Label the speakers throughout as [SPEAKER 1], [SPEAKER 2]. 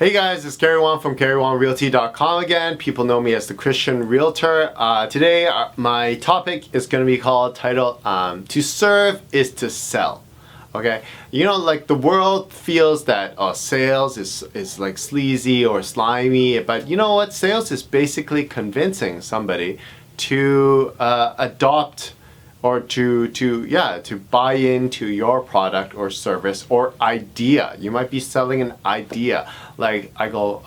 [SPEAKER 1] Hey guys, it's Gary Wong from GaryWongRealty.com again. People know me as the Christian Realtor. Today my topic is going to be titled To Serve is to Sell. Okay, you know, like the world feels that sales is like sleazy or slimy, but you know what? Sales is basically convincing somebody to adopt or to buy into your product or service or idea. You might be selling an idea. Like I call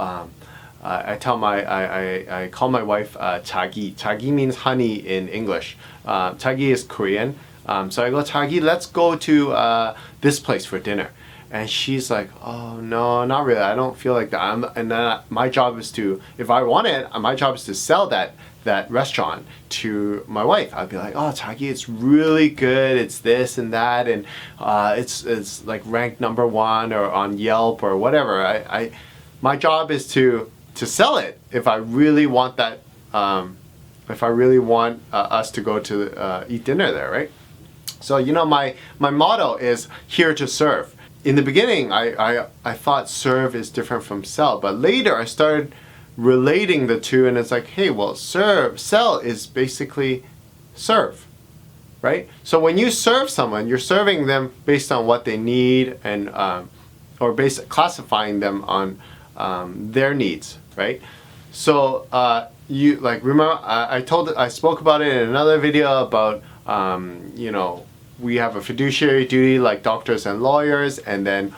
[SPEAKER 1] my wife Chagi. Chagi means honey in English. Chagi is Korean. So I go, Chagi, let's go to this place for dinner. And she's like, oh no, not really. I don't feel like that. And then my job is to, if I want it, my job is to sell that restaurant to my wife. I'd be like, oh, Chagi, it's really good. It's this and that, and it's like ranked #1 or on Yelp or whatever. My job is to sell it if I really want that. If I really want us to go to eat dinner there, right? So you know, my motto is here to serve. In the beginning, I thought serve is different from sell, but later I started relating the two, and it's like, hey, well, sell is basically serve, right? So when you serve someone, you're serving them based on what they need, and or classifying them on their needs, right? So you like remember I spoke about it in another video about you know, we have a fiduciary duty like doctors and lawyers, and then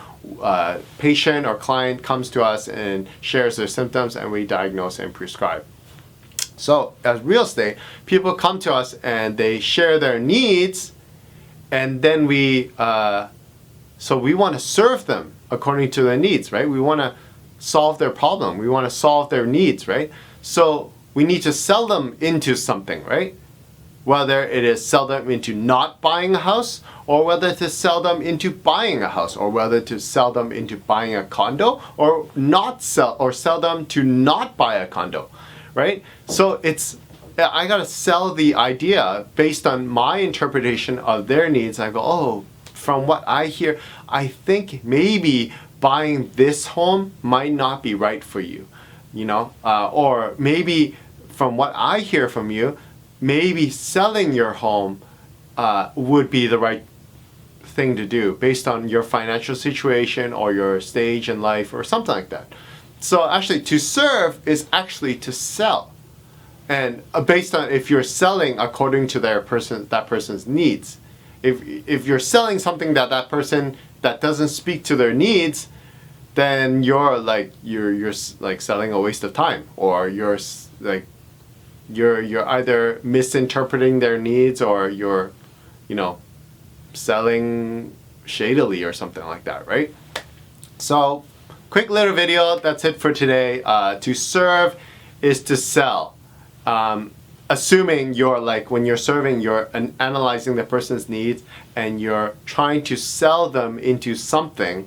[SPEAKER 1] patient or client comes to us and shares their symptoms, and we diagnose and prescribe. So as real estate, people come to us and they share their needs, and then we want to serve them according to their needs, right? We want to solve their problem. We want to solve their needs, right? So we need to sell them into something, right? Whether it is sell them into not buying a house, or whether to sell them into buying a house, or whether to sell them into buying a condo, or sell them to not buy a condo, right? So I gotta sell the idea based on my interpretation of their needs. I go, oh, from what I hear, I think maybe buying this home might not be right for you, you know, or maybe from what I hear from you, maybe selling your home would be the right thing to do based on your financial situation or your stage in life or something like that. So actually, to serve is actually to sell, and based on if you're selling according to that person's needs. If you're selling something that person that doesn't speak to their needs, then you're like selling a waste of time, or you're either misinterpreting their needs, or you're, you know, selling shadily or something like that, right? So, quick little video. That's it for today. To serve is to sell. Assuming you're like, when you're serving, you're analyzing the person's needs and you're trying to sell them into something,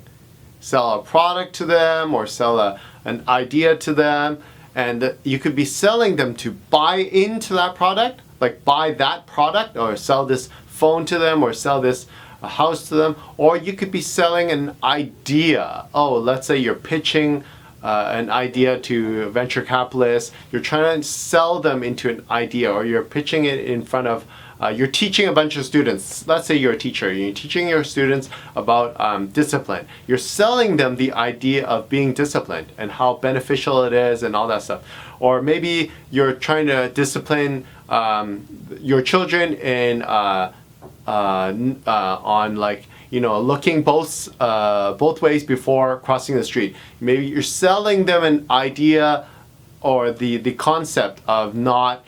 [SPEAKER 1] sell a product to them or sell an idea to them. And you could be selling them to buy into that product, like buy that product, or sell this phone to them, or sell this house to them. Or you could be selling an idea. Oh, let's say you're pitching an idea to venture capitalists. You're trying to sell them into an idea, or you're pitching it in front of you're teaching a bunch of students. Let's say you're a teacher. You're teaching your students about discipline. You're selling them the idea of being disciplined and how beneficial it is and all that stuff. Or maybe you're trying to discipline your children in on, like, you know, looking both ways before crossing the street. Maybe you're selling them an idea or the concept of not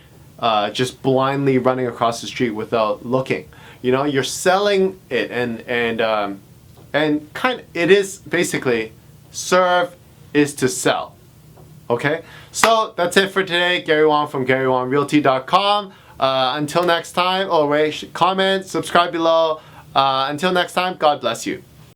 [SPEAKER 1] just blindly running across the street without looking. You know, you're selling it, and kind of, it is basically serve is to sell. Okay, so that's it for today. Gary Wong from GaryWongRealty.com. Until next time, comment, subscribe below. Until next time, God bless you.